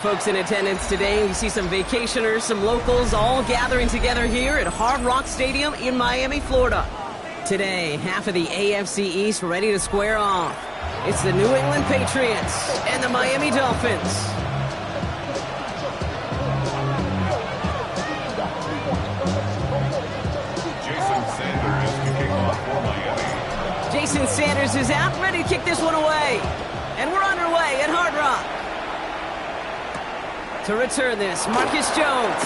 Folks in attendance today, we see some vacationers, some locals, all gathering together here at Hard Rock Stadium in Miami, Florida. Today, half of the AFC East ready to square off. It's the New England Patriots and the Miami Dolphins. Jason Sanders kicking off for Miami. Jason Sanders is out, ready to kick this one away. And we're underway at Hard Rock. To return this, Marcus Jones.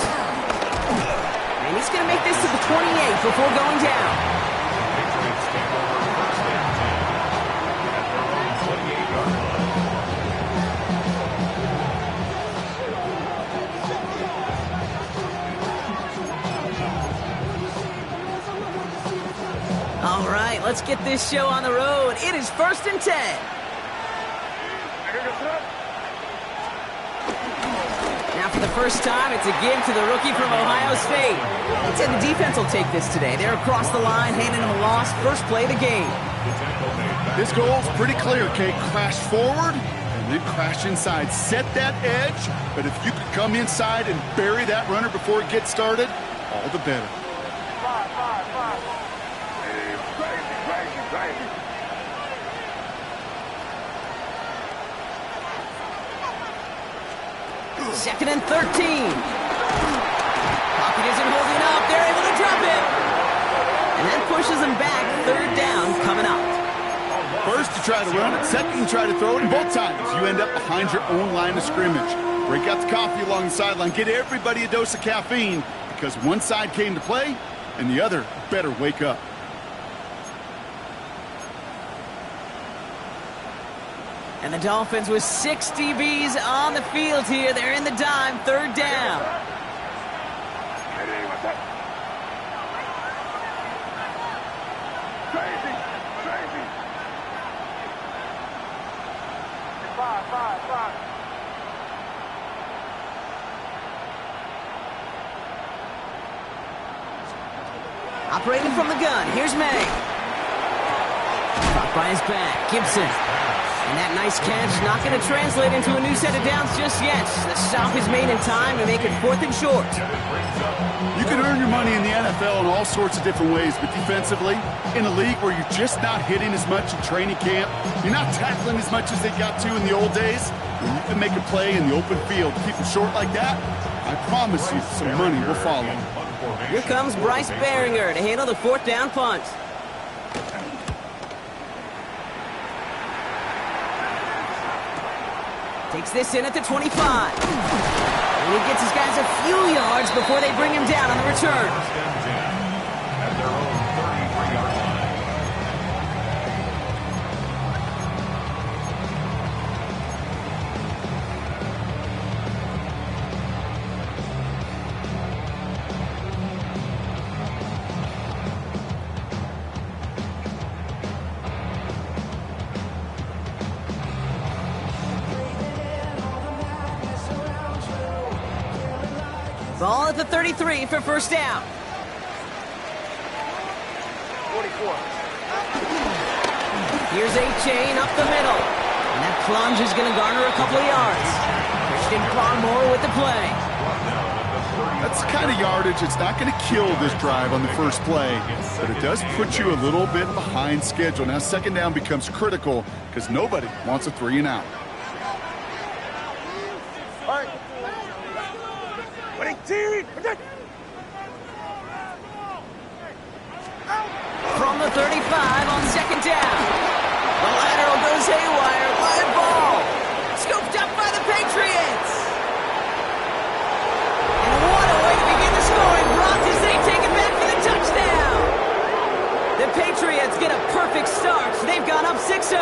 And he's going to make this to the 28 before going down. Patriots take over first and 10 at their own 28-yard line. All right, let's get this show on the road. It is first and 10. For the first time, it's a give to the rookie from Ohio State. I'd say the defense will take this today. They're across the line, handing him a loss. First play of the game. This goal's pretty clear, Kate. Crash forward and then crash inside. Set that edge, but if you could come inside and bury that runner before it gets started, all the better. Second and 13. Pocket isn't holding up. They're able to drop it. And that pushes them back. Third down coming up. First, you try to run it. Second, you try to throw it. And both times, you end up behind your own line of scrimmage. Break out the coffee along the sideline. Get everybody a dose of caffeine because one side came to play and the other better wake up. And the Dolphins with 6 DBs on the field here. They're in the dime, third down. Operating from the gun, here's May. Caught by his back, Gibson. And that nice catch not going to translate into a new set of downs just yet. The stop is made in time to make it fourth and short. You can earn your money in the NFL in all sorts of different ways, but defensively, in a league where you're just not hitting as much in training camp, you're not tackling as much as they got to in the old days, when you can make a play in the open field, keep it short like that, I promise you some money will follow. Here comes Bryce Behringer to handle the fourth down punt. Takes this in at the 25. And he gets his guys a few yards before they bring him down on the return. At their own 33-yard line. Ball at the 33 for first down. 44. Here's A-Chain up the middle. And that plunge is going to garner a couple of yards. Christian Barmore with the play. That's the kind of yardage it's not going to kill this drive on the first play, but it does put you a little bit behind schedule. Now second down becomes critical because nobody wants a 3 and out. From the 35 on second down. The lateral goes haywire. Live ball. Scooped up by the Patriots. And what a way to begin the scoring. Brock as they take it back for the touchdown. The Patriots get a perfect start. They've gone up 6-0.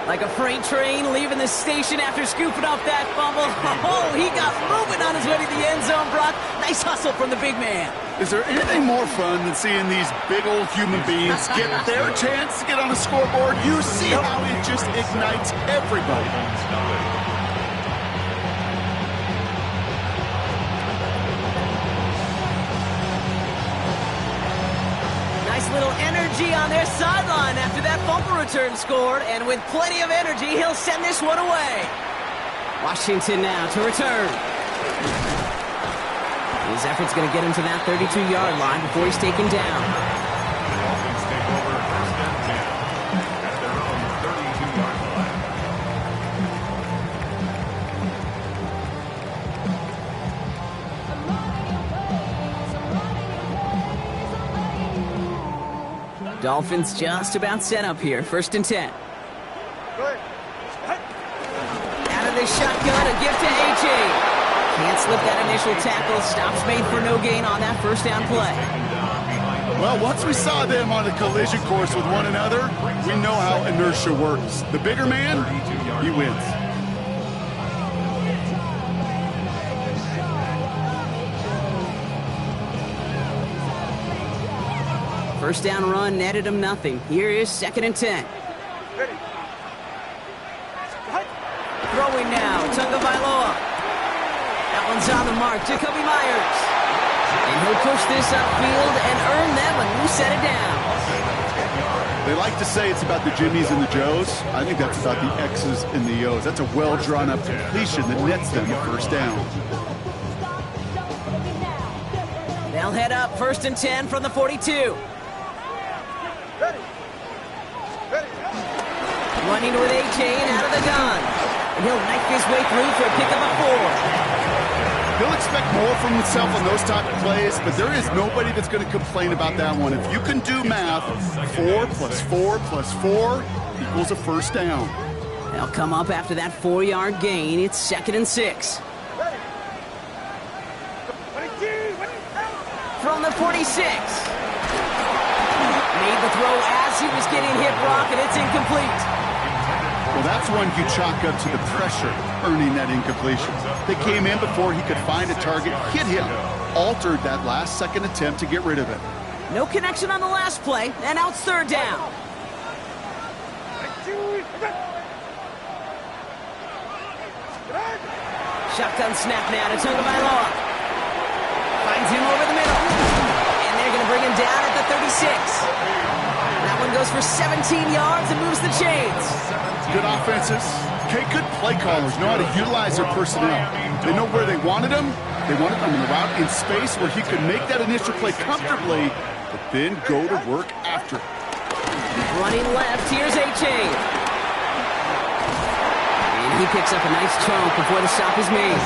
Like a freight train leaving the station after scooping up that fumble. Oh, he got moving on his way to the end zone, Brock. Nice hustle from the big man. Is there anything more fun than seeing these big old human beings get their chance to get on a scoreboard? You see how it just ignites everybody. Nice little energy energy on their sideline after that fumble return scored, and with plenty of energy, he'll send this one away. Washington now to return. His effort's going to get him to that 32-yard line before he's taken down. The Dolphins take over first and 10 at their own 32-yard line. Dolphins just about set up here. First and 10. Out of the shotgun, a gift to A.J. Can't slip that initial tackle. Stops made for no gain on that first down play. Well, once we saw them on a collision course with one another, we know how inertia works. The bigger man, he wins. First down run netted him nothing. Here is second and 10. Throwing now, Tagovailoa. That one's on the mark, Jacoby Myers. And he'll push this upfield and earn them a new set of downs. They like to say it's about the Jimmies and the Joes. I think that's about the X's and the O's. That's a well-drawn-up completion that nets them a first down. They'll head up first and 10 from the 42. Running with A.J. and out of the gun. And he'll knife his way through for a pickup of 4. He'll expect more from himself on those type of plays, but there is nobody that's going to complain about that one. If you can do math, 4 plus 4 plus 4 equals a first down. They'll come up after that 4-yard gain. It's second and 6. From the 46. Made the throw as he was getting hit, Brock, and it's incomplete. Well, that's one you chalk up to the pressure earning that incompletion. They came in before he could find a target, hit him, altered that last-second attempt to get rid of it. No connection on the last play, and now it's third down. Shotgun snap now to Tagovailoa. Finds him over the middle. And they're going to bring him down at the 36. That one goes for 17 yards and moves the chains. Good offenses. Okay, good play callers know how to utilize their personnel. They know where they wanted him. They wanted him in the route in space where he could make that initial play comfortably, but then go to work after it. Running left, here's A.J. And he picks up a nice chunk before the stop is made.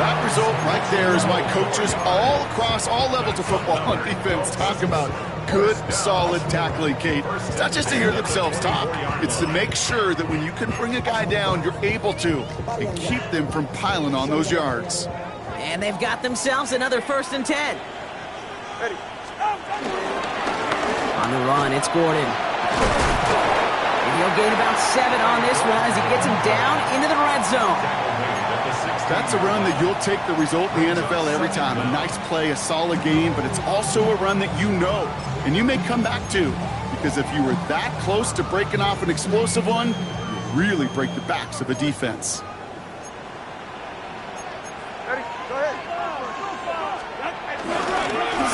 That result right there is why coaches all across all levels of football on defense talk about good, solid tackling, Kate. It's not just to hear themselves talk. It's to make sure that when you can bring a guy down, you're able to, and keep them from piling on those yards. And they've got themselves another first and 10. On the run, it's Gordon. And he'll gain about 7 on this one as he gets him down into the red zone. That's a run that you'll take the result in the NFL every time. A nice play, a solid game, but it's also a run that you know, and you may come back to, because if you were that close to breaking off an explosive one, you really break the backs of a defense.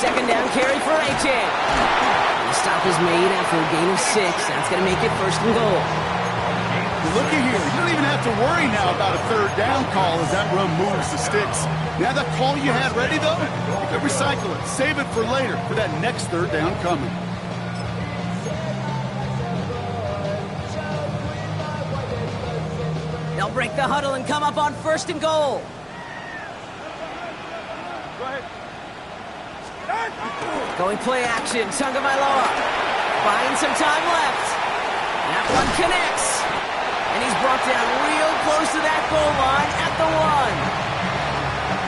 Second down carry for A.J. The stop is made after a gain of 6. That's going to make it first and goal. Looky here, you don't even have to worry now about a third down call as that run moves the sticks. Now that call you had ready, though, you can recycle it, save it for later, for that next third down coming. They'll break the huddle and come up on first and goal. Going play action, Tagovailoa. Buying some time left. That one connects. And he's brought down real close to that goal line at the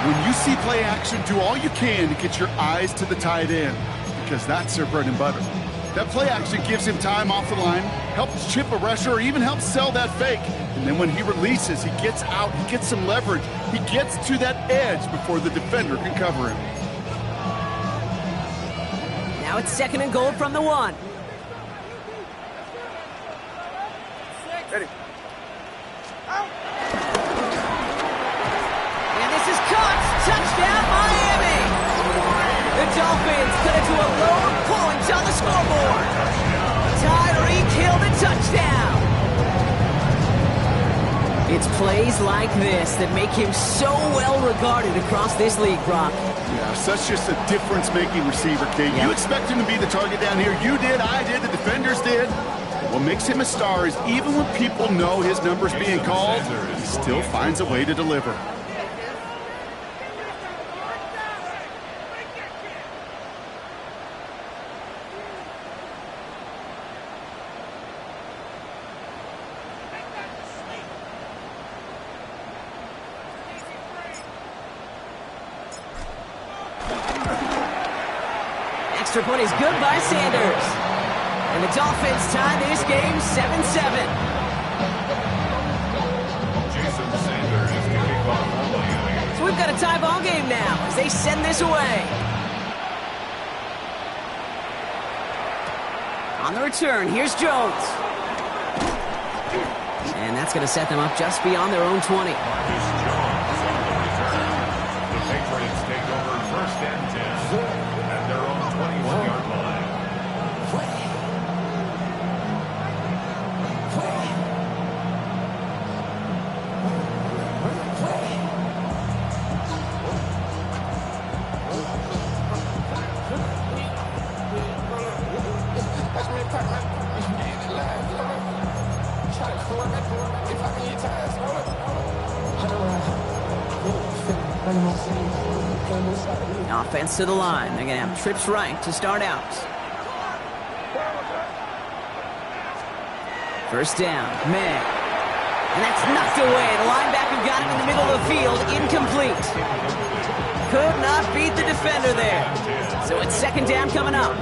1. When you see play action, do all you can to get your eyes to the tight end, because that's their bread and butter. That play action gives him time off the line, helps chip a rusher, or even helps sell that fake. And then when he releases, he gets out, he gets some leverage. He gets to that edge before the defender can cover him. Now it's second and goal from the 1. Ready. And this is caught. Touchdown, Miami. The Dolphins cut it to a low point on the scoreboard. It's plays like this that make him so well regarded across this league, Brock. Yeah, such just a difference-making receiver, Kate. Yeah. You expect him to be the target down here. You did, I did, the defenders did. What makes him a star is even when people know his number's being called, he still finds a way to deliver. Extra point is good by Sanders. And the Dolphins tie this game 7-7. So we've got a tie ball game now as they send this away. On the return, here's Jones. And that's going to set them up just beyond their own 20. Marcus Jones on the return. The Patriots take over first and 10 at their own 21-yard line. Offense to the line. They're going to have trips right to start out. First down, May. And that's knocked away. The linebacker got him in the middle of the field. Incomplete. Could not beat the defender there. So it's second down coming up.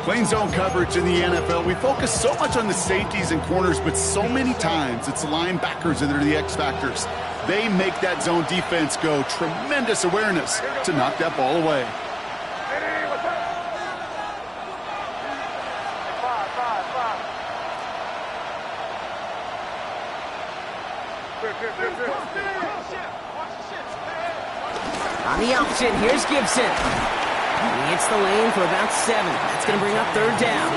Playing zone coverage in the NFL, we focus so much on the safeties and corners, but so many times it's the linebackers that are the X factors. They make that zone defense go. Tremendous awareness to knock that ball away. On the option, here's Gibson. He hits the lane for about 7. That's going to bring up third down.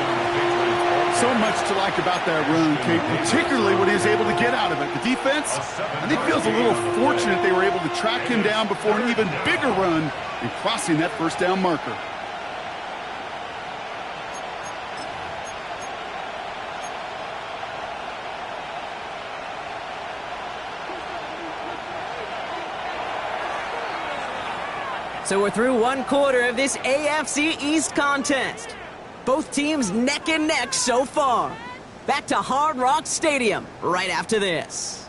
So much to like about that run, Kate, particularly what he was able to get out of it. The defense, I think, feels a little fortunate they were able to track him down before an even bigger run and crossing that first down marker. So we're through one quarter of this AFC East contest. Both teams neck and neck so far. Back to Hard Rock Stadium right after this.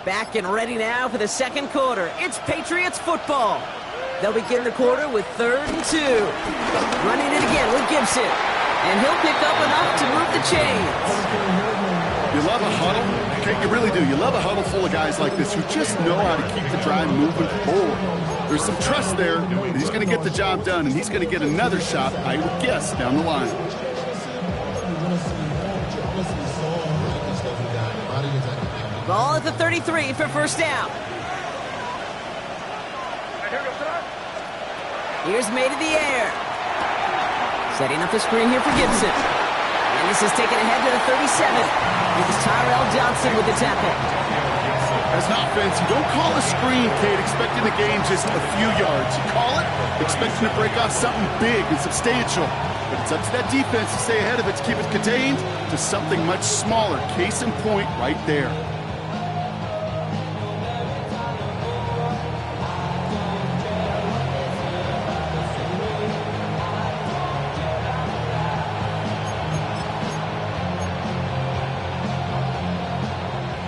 Back and ready now for the second quarter. It's Patriots football. They'll begin the quarter with 3rd and 2. Running it again with Gibson. And he'll pick up enough to move the chains. You love a huddle? Okay, you really do. You love a huddle full of guys like this who just know how to keep the drive moving forward. There's some trust there that he's going to get the job done, and he's going to get another shot, I would guess, down the line. Ball at the 33 for first down. Here's May to the air. Setting up the screen here for Gibson. And this is taken ahead to the 37. It was Tyrell Johnson with the tackle. As an offense, you don't call a screen, Kate, expecting to gain just a few yards. You call it expecting to break off something big and substantial. But it's up to that defense to stay ahead of it, to keep it contained to something much smaller. Case in point right there.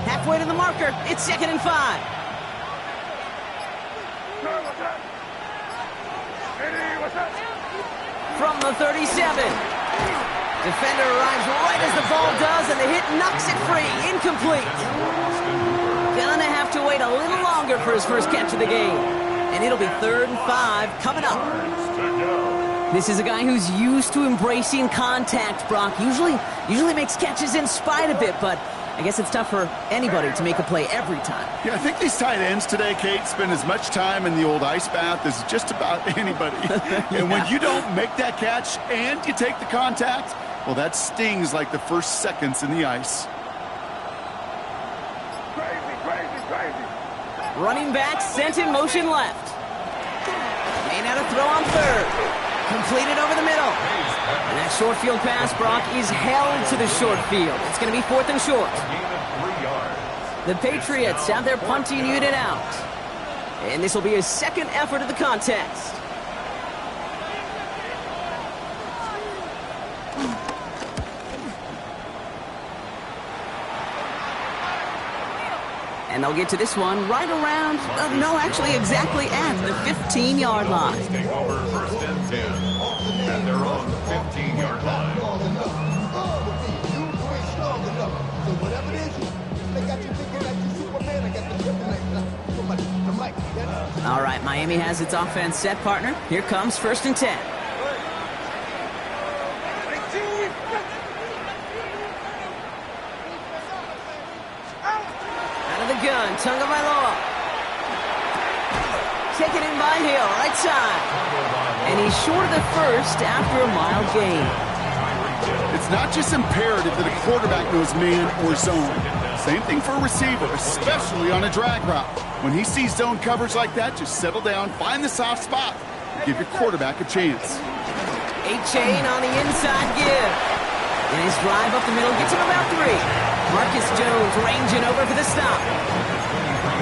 Halfway to the marker, it's 2nd and 5. From the 37. Defender arrives right as the ball does, and the hit knocks it free. Incomplete. Gonna have to wait a little longer for his first catch of the game. And it'll be 3rd and 5 coming up. This is a guy who's used to embracing contact, Brock. Usually makes catches in spite of it, but I guess it's tough for anybody to make a play every time. Yeah, I think these tight ends today, Kate, spend as much time in the old ice bath as just about anybody. And when you don't make that catch and you take the contact, well, that stings like the first seconds in the ice. Running back sent in motion left. May now to throw on 3rd. Completed over the middle. And that short field pass, Brock, is held to the short field. It's going to be 4th and short. The Patriots have their punting unit out. And this will be his second effort of the contest. And they'll get to this one right around, no, actually exactly at the 15-yard line. Take over 1st and 10 at their own 15-yard line. All right, Miami has its offense set, partner. Here comes 1st and 10. Gun, Tagovailoa. Taken in by Hill, right side. And he's short of the first after a mild gain. It's not just imperative that a quarterback knows man or zone. Same thing for a receiver, especially on a drag route. When he sees zone coverage like that, just settle down, find the soft spot, and give your quarterback a chance. Ncaa on the inside give. And his drive up the middle gets him about 3. Marcus Jones ranging over for the stop.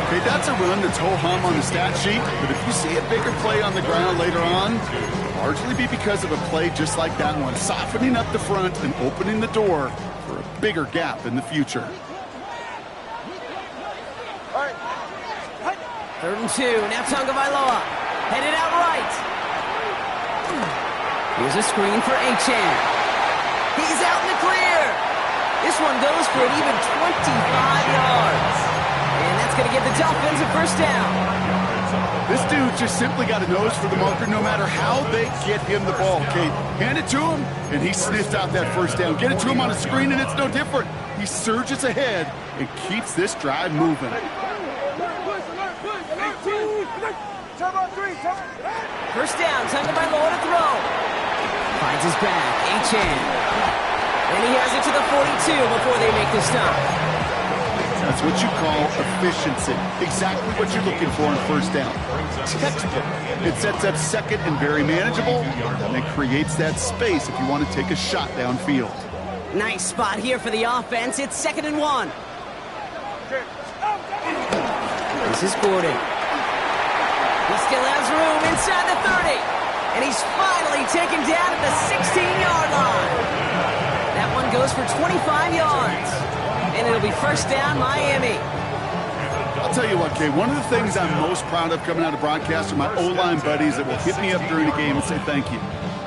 Okay, that's a run that's ho-hum on the stat sheet, but if you see a bigger play on the ground later on, it'll largely be because of a play just like that one, softening up the front and opening the door for a bigger gap in the future. 3rd and 2, now Tagovailoa. Headed out right. Here's a screen for Ncaa. He's out in the clear. This one goes for an even 25 yards. And that's going to get the Dolphins a first down. This dude just simply got a nose for the marker no matter how they get him the ball, Kate. Hand it to him, and he sniffs out that first down. Get it to him on a screen, and it's no different. He surges ahead and keeps this drive moving. First down, Tagovailoa to throw. Finds his back, Ncaa. And he has it to the 42 before they make the stop. That's what you call efficiency. Exactly what you're looking for in first down. Textbook. It sets up second and very manageable, and it creates that space if you want to take a shot downfield. Nice spot here for the offense. It's 2nd and 1. This is Gordon. He still has room inside the 30. And he's finally taken down at the 16-yard line. That one goes for 25 yards. And it'll be first down, Miami. I'll tell you what, Kay, one of the things I'm most proud of coming out of broadcast are my O-line buddies that will hit me up during the game and say thank you.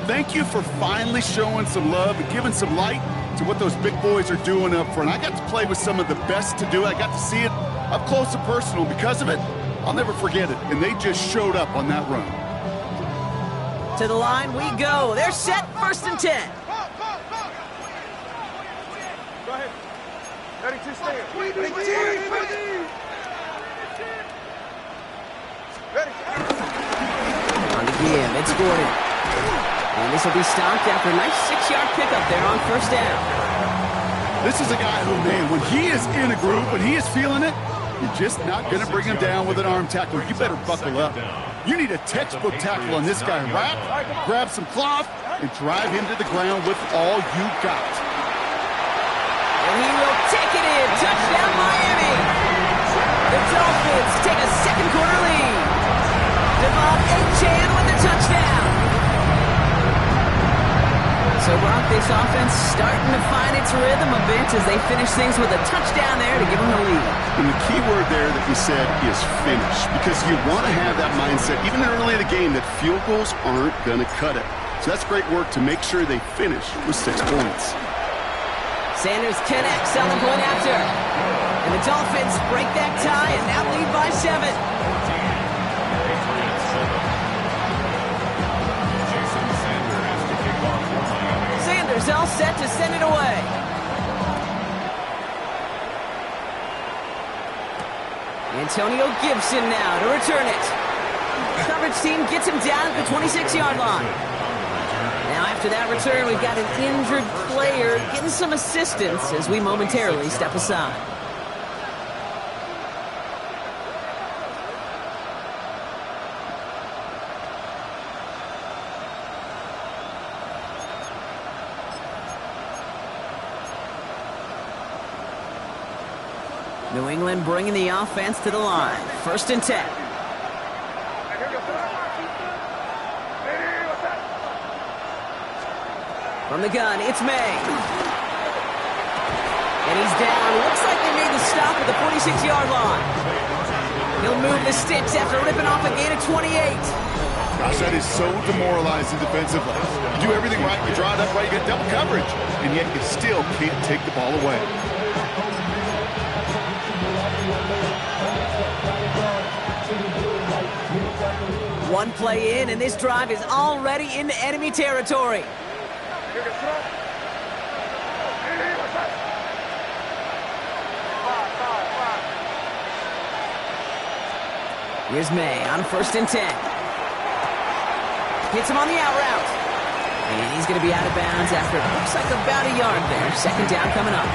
Thank you for finally showing some love and giving some light to what those big boys are doing up front. I got to play with some of the best to do it. I got to see it up close and personal. Because of it, I'll never forget it. And they just showed up on that run. To the line we go. They're set, 1st and 10. Go ahead. Ready to stand. Ready. On the give, it's Gordon. And this will be stopped after a nice 6-yard pickup there on first down. This is a guy who, man, when he is in a group, when he is feeling it, you're just not going to bring him down with an arm tackle. You better buckle up. You need a textbook tackle on this guy. Wrap, grab some cloth, and drive him to the ground with all you got. And he will take it in. Touchdown, Miami. The Dolphins take a second quarter lead. Devon Ncaa with the touchdown. So, Brock, this offense starting to find its rhythm a bit as they finish things with a touchdown there to give them the lead. And the key word there that you said is finish, because you want to have that mindset, even early in the game, that field goals aren't going to cut it. So that's great work to make sure they finish with 6 points. Sanders connects on the point after. And the Dolphins break that tie and now lead by 7. Sanders all set to send it away. Antonio Gibson now to return it. Coverage team gets him down at the 26-yard line. Now after that return, we've got an injured player getting some assistance as we momentarily step aside. New England bringing the offense to the line. 1st and 10. From the gun, it's May. And he's down. Looks like they made the stop at the 46-yard line. He'll move the sticks after ripping off a gain of 28. Gosh, that is so demoralizing defensively. You do everything right, you draw it up right, you get double coverage, and yet you still can't take the ball away. One play in, and this drive is already into enemy territory. Here's May on 1st and 10. Hits him on the out route. And he's going to be out of bounds after it looks like about a yard there. 2nd down coming up.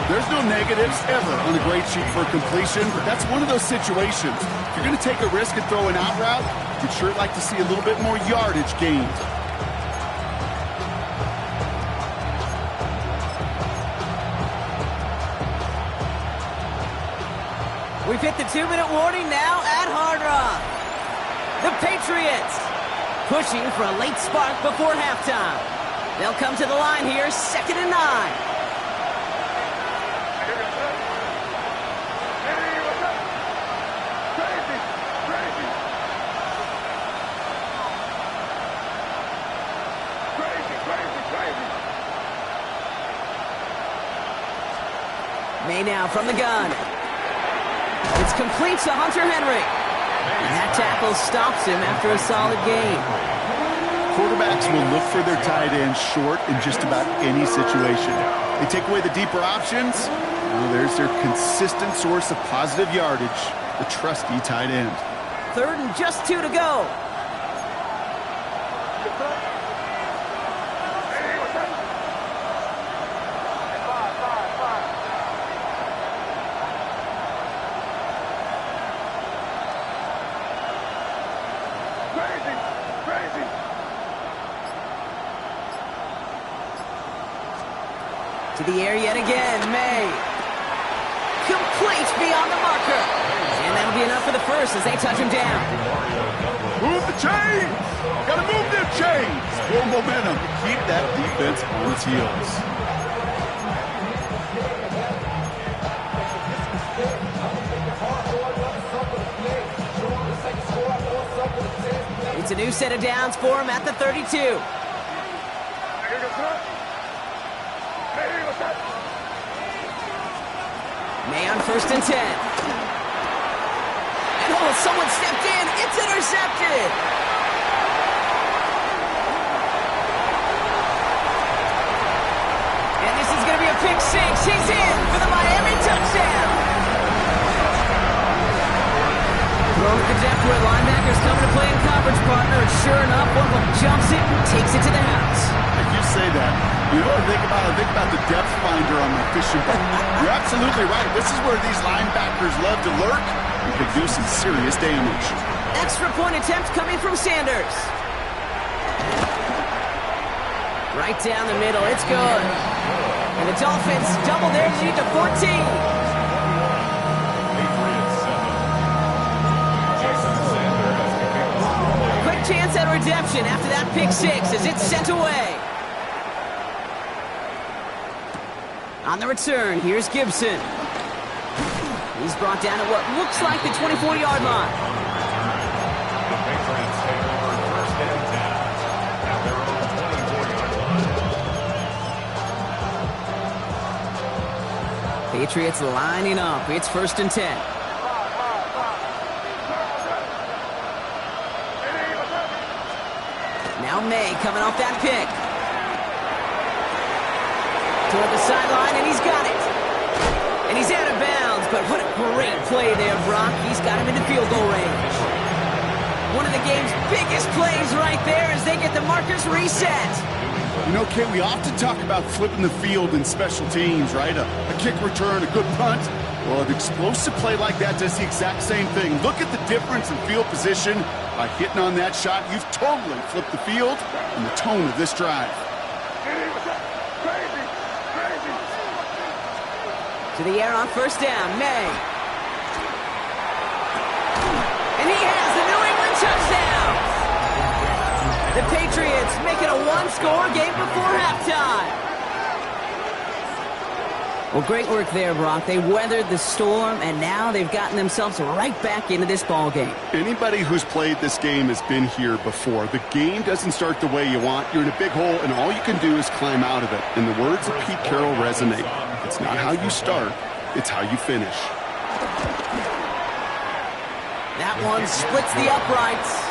There's no negatives ever on a grade sheet for completion, but that's one of those situations. If you're going to take a risk and throw an out route, you'd sure like to see a little bit more yardage gained. We've hit the 2-minute warning now at Hard Rock. The Patriots pushing for a late spark before halftime. They'll come to the line here, 2nd and 9. May now from the gun. It's complete to Hunter Henry. And that tackle stops him after a solid gain. Quarterbacks will look for their tight end short in just about any situation. They take away the deeper options. Well, there's their consistent source of positive yardage, the trusty tight end. 3rd and just 2 to go. To the air yet again, May. Complete beyond the marker. And that'll be enough for the first as they touch him down. Move the chains! Gotta move them chains! More momentum. Keep that defense on its heels. It's a new set of downs for him at the 32. May on 1st and 10. And someone stepped in. It's intercepted. And this is going to be a pick 6. He's in for the Miami touchdown. Thrown at the depth where linebackers coming to play in coverage, partner. And sure enough, one of them jumps it and takes it to the house. If you say that, you know what I think about? I think about the depth finder on my fishing boat. You're absolutely right. This is where these linebackers love to lurk and could do some serious damage. Extra point attempt coming from Sanders. Right down the middle. It's good. And the Dolphins double their lead to 14. Chance at redemption after that pick 6 as it's sent away. On the return, here's Gibson. He's brought down at what looks like the 24-yard line. The Patriots take over first and 10 at their own 24-yard line. Patriots lining up. It's first and 10. Now May coming off that pick. Toward the sideline, and he's got it. And he's out of bounds, but what a great play there, Brock. He's got him into field goal range. One of the game's biggest plays right there as they get the markers reset. You know, Kate, we often talk about flipping the field in special teams, right? A kick return, a good punt. Well, an explosive play like that does the exact same thing. Look at the difference in field position. By hitting on that shot, you've totally flipped the field and the tone of this drive. To the air on first down, May. And he has the New England touchdown. The Patriots make it a one-score game before halftime. Well, great work there, Brock. They weathered the storm, and now they've gotten themselves right back into this ball game. Anybody who's played this game has been here before. The game doesn't start the way you want. You're in a big hole, and all you can do is climb out of it. And the words of Pete Carroll resonate. It's not how you start, it's how you finish. That one splits the uprights.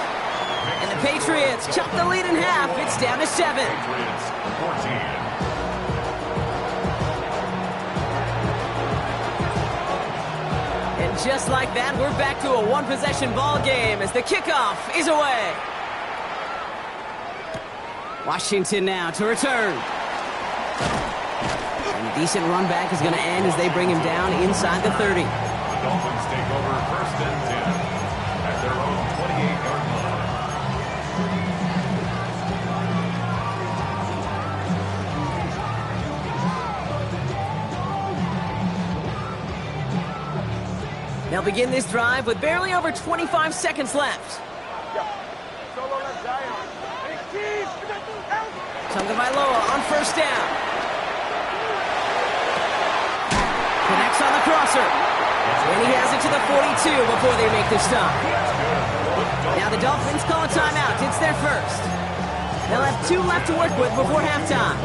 And the Patriots chop the lead in half. It's down to 7. Patriots 14. And just like that, we're back to a one-possession ball game as the kickoff is away. Washington now to return. And a decent run back is going to end as they bring him down inside the 30. The Dolphins take over first and 10 at their own 28-yard line. They'll begin this drive with barely over 25 seconds left. Tagovailoa on first down. Connects on the crosser. And he has it to the 42 before they make the stop. Now the Dolphins call a timeout. It's their first. They'll have 2 left to work with before halftime.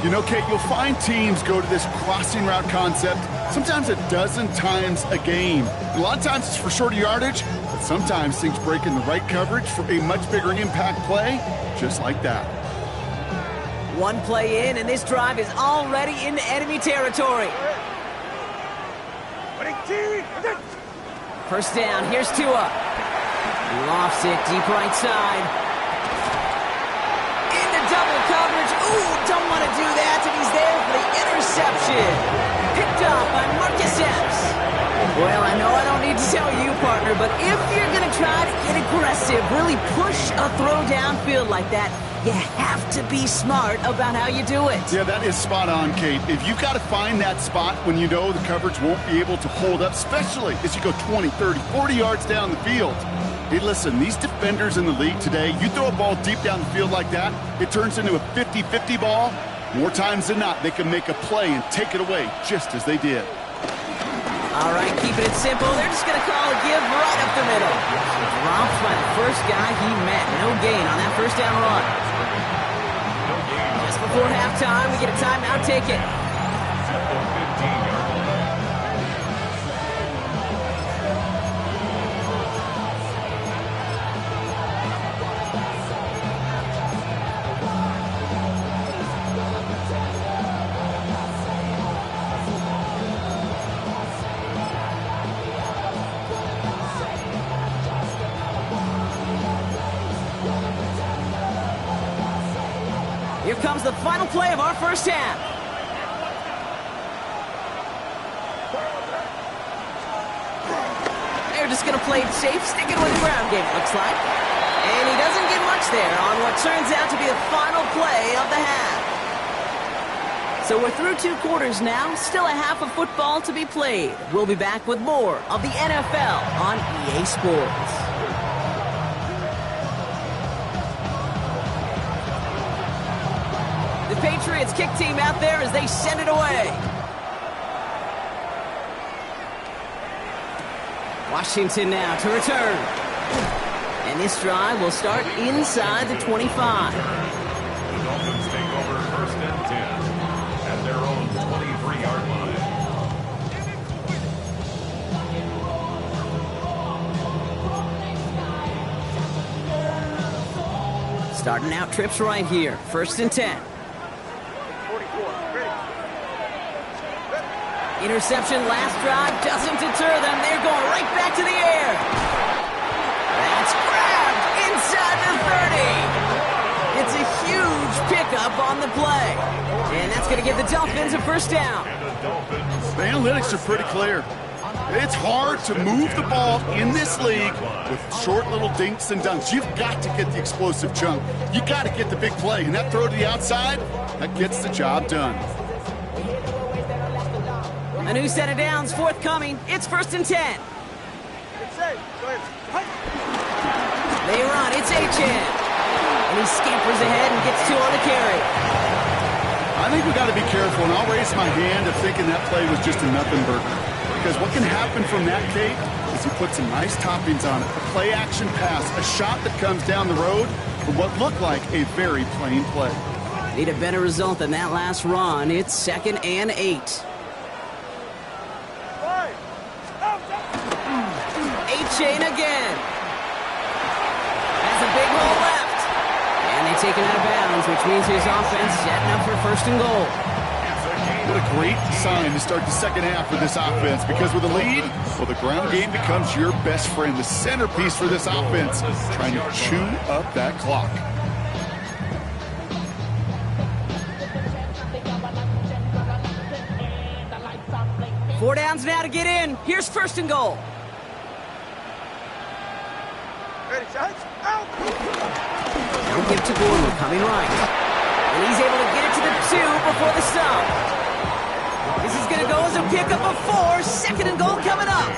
You know, Kate, you'll find teams go to this crossing route concept sometimes a dozen times a game. A lot of times it's for shorter yardage, but sometimes things break in the right coverage for a much bigger impact play, just like that. One play in, and this drive is already into enemy territory. First down, here's Tua. He lofts it deep right side. Into double coverage. Ooh, don't want to do that, and he's there for the interception. Picked up by Marcus Epps. Well, I know I don't need to tell you, partner, but if you're going to try to get aggressive, really push a throw downfield like that, you have to be smart about how you do it. Yeah, that is spot on, Kate. If you've got to find that spot when you know the coverage won't be able to hold up, especially as you go 20, 30, 40 yards down the field. Hey, listen, these defenders in the league today, you throw a ball deep down the field like that, it turns into a 50-50 ball. More times than not, they can make a play and take it away, just as they did. All right, keeping it simple. They're just going to call a give right up the middle. Dropped by the first guy he met. No gain on that first down run. Just before halftime, we get a timeout taken. At the 15-yard line. Here comes the final play of our first half. They're just going to play it safe, sticking with the ground game, looks like. And he doesn't get much there on what turns out to be the final play of the half. So we're through 2 quarters now, still a half of football to be played. We'll be back with more of the NFL on EA Sports. The Patriots kick team out there as they send it away. Washington now to return. And this drive will start inside the 25. The Dolphins take over first and 10 at their own 23-yard line. Starting out trips right here. First and 10. 44. Ready. Interception last drive doesn't deter them. They're going right back to the air. That's grabbed inside the 30. It's a huge pickup on the play. And that's going to give the Dolphins a first down. The analytics are pretty clear. It's hard to move the ball in this league with short little dinks and dunks. You've got to get the explosive chunk. You got to get the big play. And that throw to the outside, that gets the job done. A new set of downs forthcoming. It's first and 10. They run. It's Ncaa. And he scampers ahead and gets 2 on the carry. I think we got to be careful, and I'll raise my hand of thinking that play was just a nothing burger. Because what can happen from that, Kate, is you put some nice toppings on it. A play-action pass, a shot that comes down the road from what looked like a very plain play. Need a better result than that last run. It's second and 8. Ncaa again. Has a big hole left. And they take him out of bounds, which means his offense setting up for first and goal. What a great sign to start the second half for this offense, because with a lead, well, the ground game becomes your best friend, the centerpiece for this offense, trying to chew up that clock. Four downs now to get in. Here's first and goal. Ready, shots. Out. Don't give to Gordon, coming right. And he's able to get it to the 2 before the stop. This is going to go as a pickup of 4. Second and goal coming up.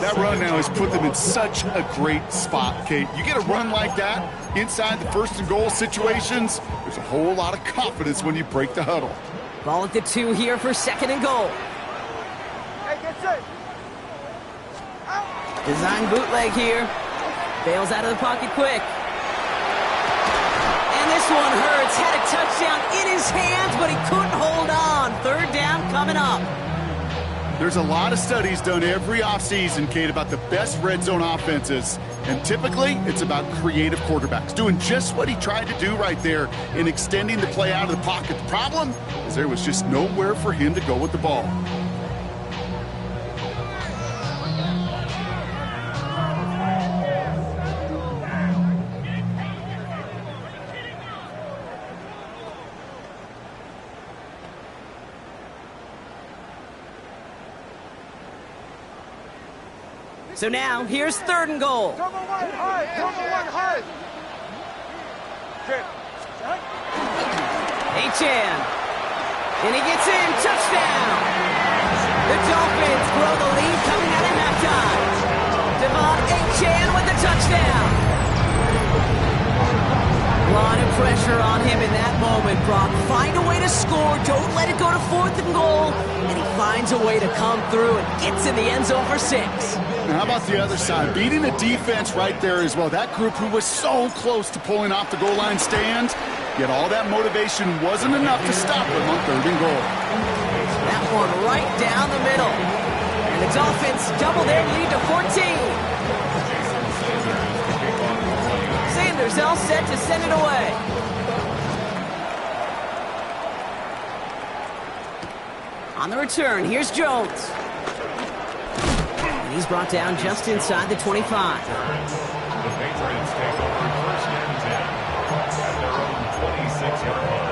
That run now has put them in such a great spot, Kate. You get a run like that inside the first and goal situations, there's a whole lot of confidence when you break the huddle. Ball at the 2 here for second and goal. Hey, get set. Out. Design bootleg here. Bails out of the pocket quick. And this one hurts. Had a touchdown in his hands, but he couldn't hold on. Third down coming up. There's a lot of studies done every offseason, Kate, about the best red zone offenses. And typically, it's about creative quarterbacks doing just what he tried to do right there in extending the play out of the pocket. The problem is there was just nowhere for him to go with the ball. So now, here's third and goal. Cover one high. Cover one high. Ncaa. And he gets in. Touchdown. The Dolphins grow the lead coming out of halftime. Devon Ncaa with the touchdown. A lot of pressure on him in that moment, Brock. Find a way to score. Don't let it go to fourth and goal. And he finds a way to come through and gets in the end zone for 6. Now, how about the other side? Beating the defense right there as well. That group who was so close to pulling off the goal line stand, yet all that motivation wasn't enough to stop them on third and goal. That one right down the middle. And the Dolphins double their lead to 14. Sanders all set to send it away. On the return, here's Jones. And he's brought down just inside the 25. The Patriots take over first and 10 at their own 26-yard line.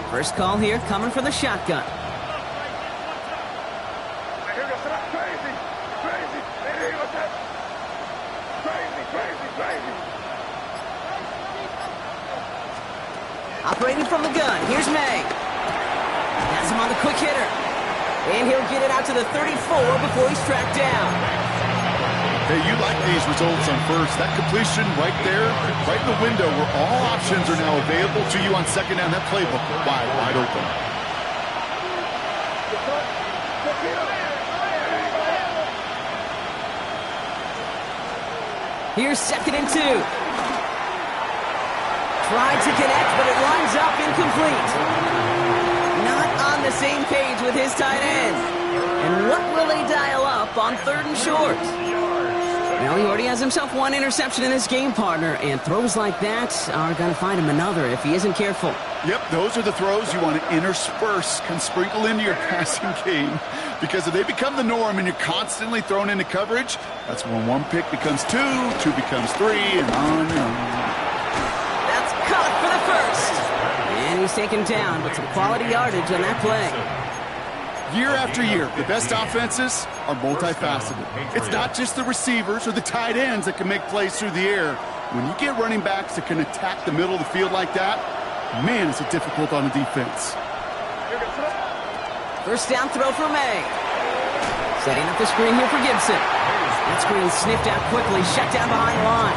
First call here coming from the shotgun. Here we go. Operating from the gun, here's May. Has him on the quick hitter. And he'll get it out to the 34 before he's tracked down. Hey, you like these results on first. That completion right there, right in the window where all options are now available to you on second down. That playbook wide open. Here's 2nd and 2. Tried to connect, but it lines up incomplete. Not on the same page with his tight end. And what will they dial up on 3rd and short? Well, he already has himself one interception in this game, partner, and throws like that are going to find him another if he isn't careful. Yep, those are the throws you want to intersperse, can sprinkle into your passing game. Because if they become the norm and you're constantly thrown into coverage, that's when 1 pick becomes 2, 2 becomes 3, and on and on. That's caught for the first. And he's taken down, but some quality yardage on that play. Year after year, the best offenses are multifaceted. It's not just the receivers or the tight ends that can make plays through the air. When you get running backs that can attack the middle of the field like that, man, is it difficult on the defense. First down throw for May. Setting up the screen here for Gibson. That screen sniffed out quickly, shut down behind the line.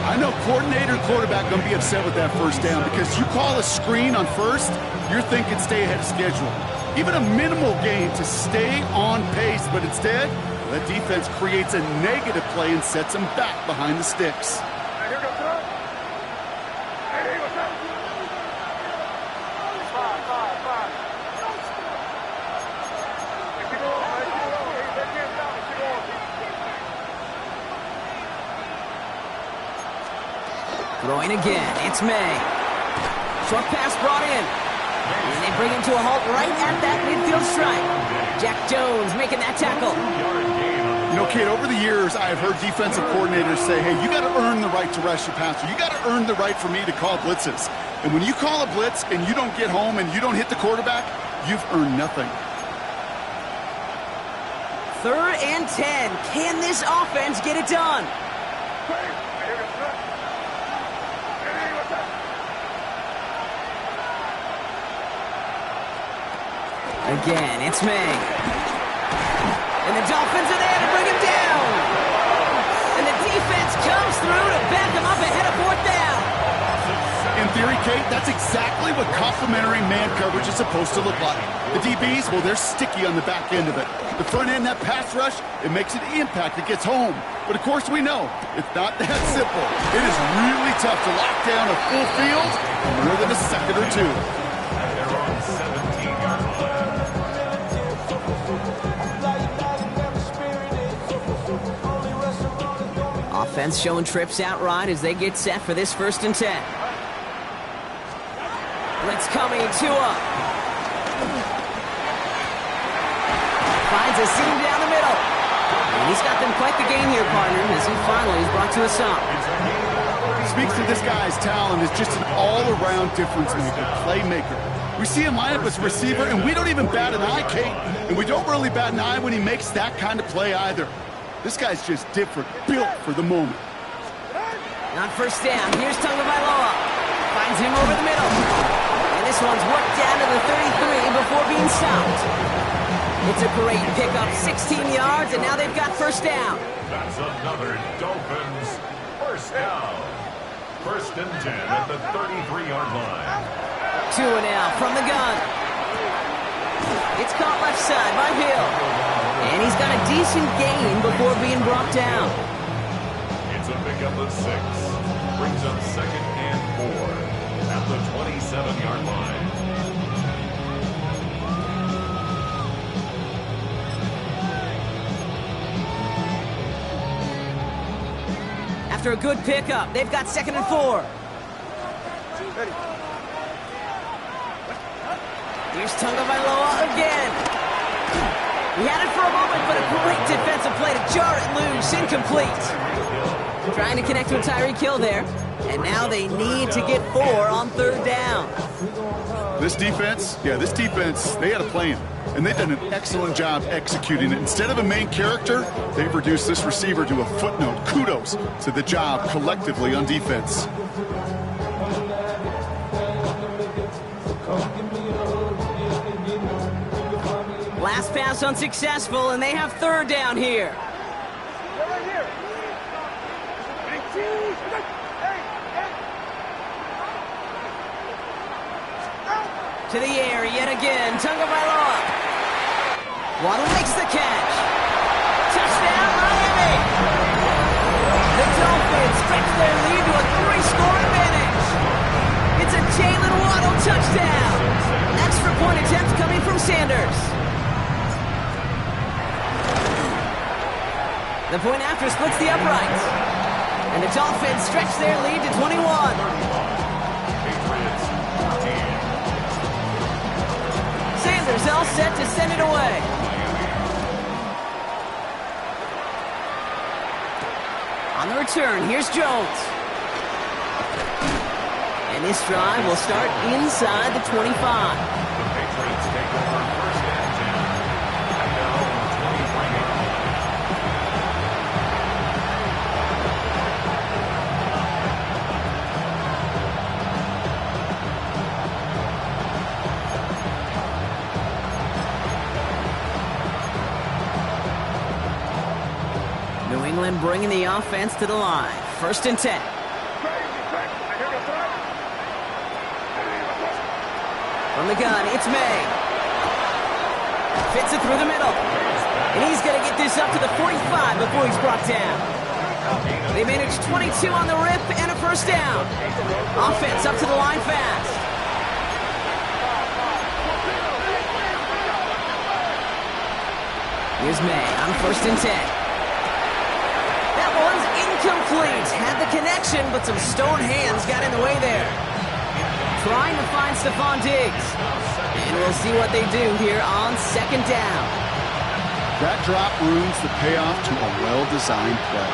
I know coordinator and quarterback going to be upset with that first down because you call a screen on first, you're thinking stay ahead of schedule. Even a minimal gain to stay on pace, but instead, the defense creates a negative play and sets them back behind the sticks. Throwing again, it's May. Short pass brought in. And they bring him to a halt right at that midfield stripe. Jack Jones making that tackle. You know, kid, over the years, I have heard defensive coordinators say, hey, you got to earn the right to rush your passer. You got to earn the right for me to call blitzes. And when you call a blitz and you don't get home and you don't hit the quarterback, you've earned nothing. 3rd and 10. Can this offense get it done? Again, it's May. And the Dolphins are there to bring him down. And the defense comes through to back him up ahead of 4th down. In theory, Kate, that's exactly what complementary man coverage is supposed to look like. The DBs, well, they're sticky on the back end of it. The front end, that pass rush, it makes an impact. It gets home. But, of course, we know it's not that simple. It is really tough to lock down a full field in more than a second or two. They're on 17-yard line. Offense showing trips out right as they get set for this 1st and 10. Blitz coming, Ncaa. Finds a seam down the middle. And he's got them quite the game here, partner, as he finally is brought to a stop. Speaks to this guy's talent as just an all-around difference maker, playmaker. We see him line up as a receiver, and we don't even bat an eye, Kate. And we don't really bat an eye when he makes that kind of play either. This guy's just different, built for the moment. On 1st down, here's Tagovailoa. Finds him over the middle. And this one's worked down to the 33 before being stopped. It's a great pickup, 16 yards, and now they've got 1st down. That's another Dolphins 1st down. 1st and 10 at the 33-yard line. 2 now from the gun. It's caught left side by Hill. And he's got a decent gain before being brought down. It's a pickup of 6. Brings up 2nd and 4 at the 27-yard line. After a good pickup, they've got 2nd and 4. Here's Tagovailoa again. He had it for a moment, but a great defensive play to jar it loose. Incomplete. Trying to connect with Tyreek Hill there. And now they need to get 4 on 3rd down. This defense, they had a plan. And they've done an excellent job executing it. Instead of a main character, they've reduced this receiver to a footnote. Kudos to the job collectively on defense. pass unsuccessful, and they have third down here. Right here. To the air yet again. Tagovailoa. Waddle makes the catch. Touchdown, Miami. The Dolphins stretch their lead to a 3-score advantage. It's a Jalen Waddle touchdown. Extra point attempt coming from Sanders. The point after splits the uprights. And the Dolphins stretch their lead to 21. Sanders all set to send it away. On the return, here's Jones. And this drive will start inside the 25. The Patriots take over first and 10 at their own 20-yard line. New England bringing the offense to the line. First and 10. From the gun, it's May. Fits it through the middle. And he's going to get this up to the 45 before he's brought down. They managed 22 on the rip and a first down. Offense up to the line fast. Here's May on first and 10. That one's incomplete. Had the connection, but some stone hands got in the way there. Trying to find Stephon Diggs. And we'll see what they do here on second down. That drop ruins the payoff to a well-designed play.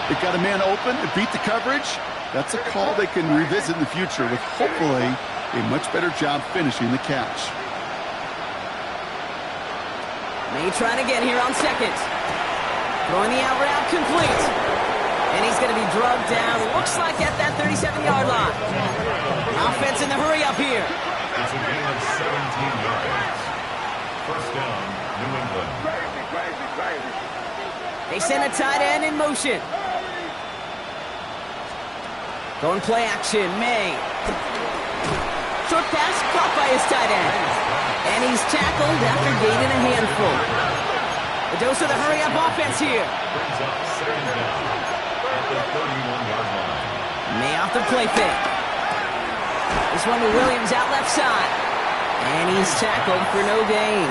They got a man open to beat the coverage. That's a call they can revisit in the future with hopefully a much better job finishing the catch. May trying again here on second. Throwing the out route complete. And he's going to be drugged down. Looks like at that 37-yard line. Offense in the hurry up here. It's a gain of 17 yards. First down, New England. They send a tight end in motion. Going play action, May. Short pass caught by his tight end. And he's tackled after gaining a handful. The dose of the hurry-up offense here. Brings up second down at the 31-yard line. May off the play fake. This one to Williams out left side. And he's tackled for no gain.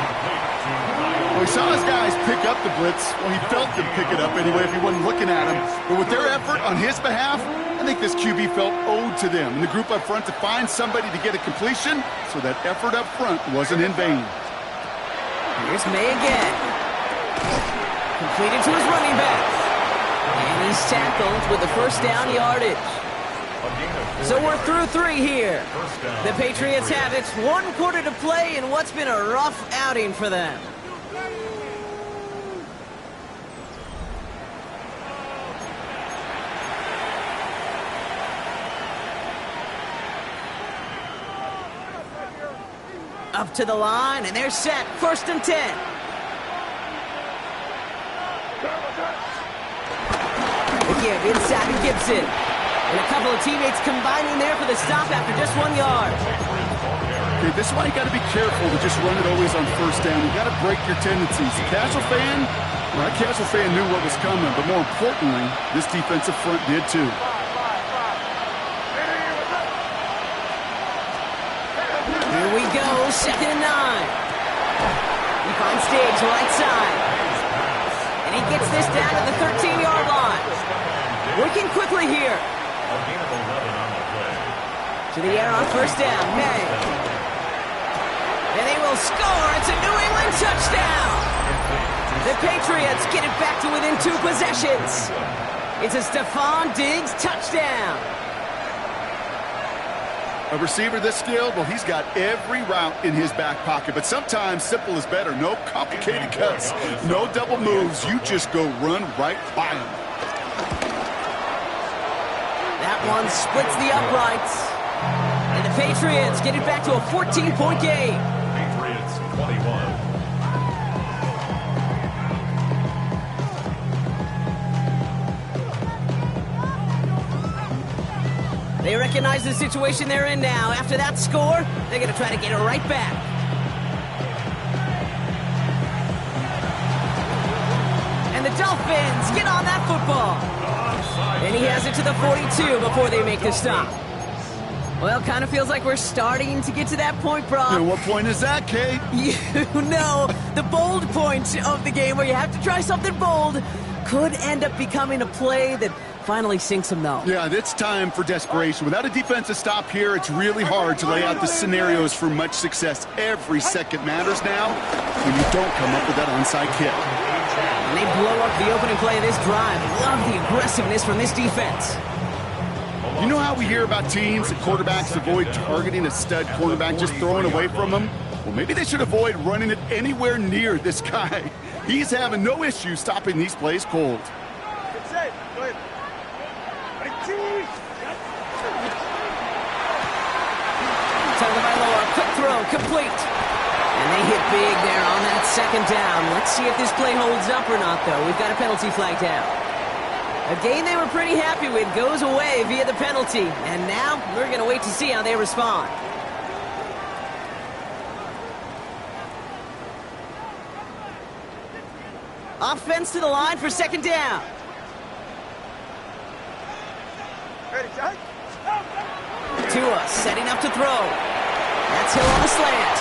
Well, he saw his guys pick up the blitz. Well, he felt them pick it up anyway if he wasn't looking at him. But with their effort on his behalf, I think this QB felt owed to them and the group up front to find somebody to get a completion, so that effort up front wasn't in vain. Here's May again. Completed to his running back. And he's tackled with the first down yardage. So we're through three here. The Patriots have it. 1 quarter to play in what's been a rough outing for them. Up to the line, and they're set. First and 10. The give inside to Gibson. And a couple of teammates combining there for the stop after just 1 yard. Okay, this is why you got to be careful to just run it always on first down. You got to break your tendencies. The casual fan, well, that casual fan knew what was coming, but more importantly, this defensive front did too. Here we go, second and 9. He finds Diggs right side. And he gets this down to the 13-yard line. Working quickly here. To the air on first down, May. And they will score. It's a New England touchdown. The Patriots get it back to within 2 possessions. It's a Stephon Diggs touchdown. A receiver this skilled, well, he's got every route in his back pocket. But sometimes simple is better. No complicated cuts, no double moves. You just go run right by him. That one splits the uprights. And the Patriots get it back to a 14-point game. Patriots 21. They recognize the situation they're in now. After that score, they're going to try to get it right back. And the Dolphins get on that football. And he has it to the 42 before they make the stop. Well, kind of feels like we're starting to get to that point, Brock. And what point is that, Kate? You know, the bold point of the game where you have to try something bold could end up becoming a play that finally sinks them, though. Yeah, it's time for desperation. Without a defensive stop here, it's really hard to lay out the scenarios for much success. Every second matters now when you don't come up with that onside kick. And they blow up the opening play of this drive. Love the aggressiveness from this defense. You know how we hear about teams and quarterbacks avoid targeting a stud quarterback, just throwing away from him? Well, maybe they should avoid running it anywhere near this guy. He's having no issue stopping these plays cold. Tagovailoa, quick throw, complete. And they hit big there on that second down. Let's see if this play holds up or not, though. We've got a penalty flag down. A game they were pretty happy with goes away via the penalty. And now we're going to wait to see how they respond. Offense to the line for second down. Tua setting up to throw. That's Hill on a slant.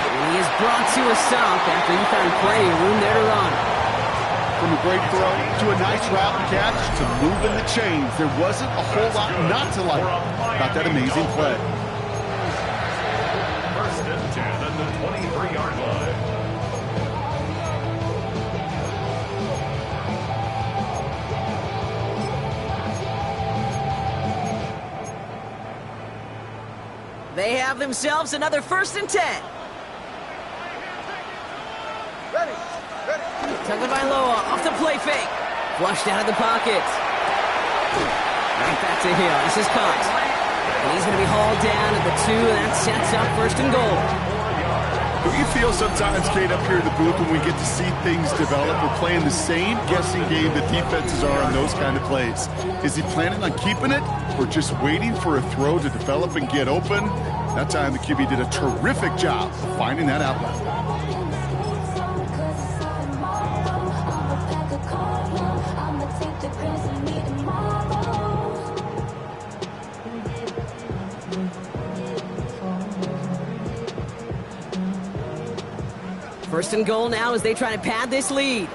And he is brought to a stop after he found plenty of room there to run. From a great throw to a nice route and catch to moving the chains. There wasn't a whole lot not to like about that amazing play. First and 10 at the 23-yard line. They have themselves another 1st and 10. Tagovailoa off the play fake. Flushed out of the pocket. Right back to Hill. This is caught. And he's going to be hauled down at the 2. That sets up 1st and goal. Do you feel sometimes, Kate, up here in the booth when we get to see things develop? We're playing the same guessing game that defenses are on those kind of plays. Is he planning on keeping it or just waiting for a throw to develop and get open? That time the QB did a terrific job of finding that outlet. First and goal now as they try to pad this lead.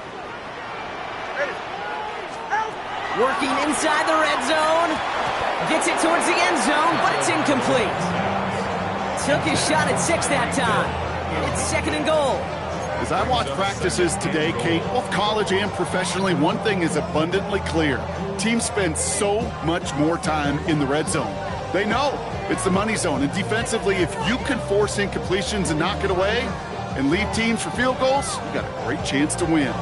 Working inside the red zone. Gets it towards the end zone, but it's incomplete. Took his shot at 6 that time. It's 2nd and goal. As I watch practices today, Kate, both college and professionally, one thing is abundantly clear. Teams spend so much more time in the red zone. They know it's the money zone. And defensively, if you can force incompletions and knock it away and lead teams for field goals, you've got a great chance to win.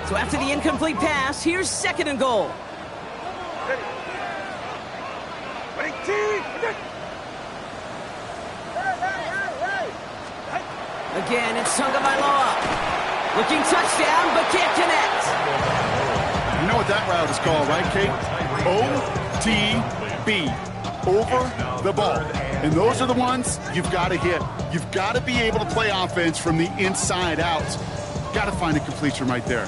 So after the incomplete pass, here's 2nd and goal. Again, it's Tagovailoa. Looking touchdown, but can't connect. You know what that route is called, right, Kate? OTB. Over the ball. And those are the ones you've got to hit. You've got to be able to play offense from the inside out. Got to find a completion right there.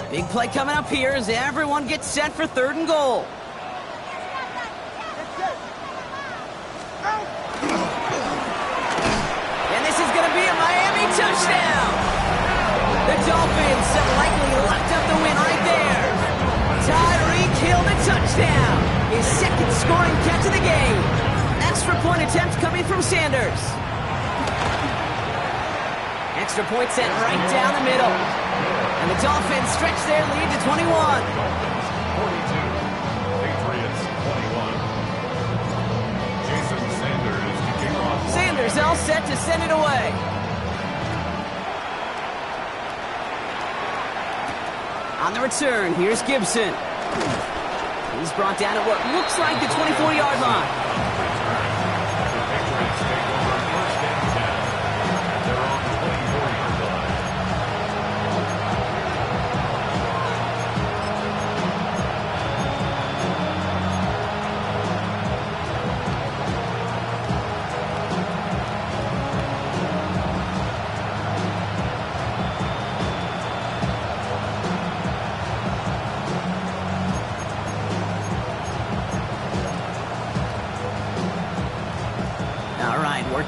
Big play coming up here as everyone gets set for 3rd and goal. And this is going to be a Miami touchdown. The Dolphins have likely locked up the win right there. Tyreek Hill, the touchdown. His 2nd scoring catch of the game. Extra point attempt coming from Sanders. Extra point set right down the middle. And the Dolphins stretch their lead to 21. 42. Patriots 21. Jason Sanders to kick off. Sanders all set to send it away. On the return, here's Gibson. He's brought down at what looks like the 24-yard line. The Patriots take over 1st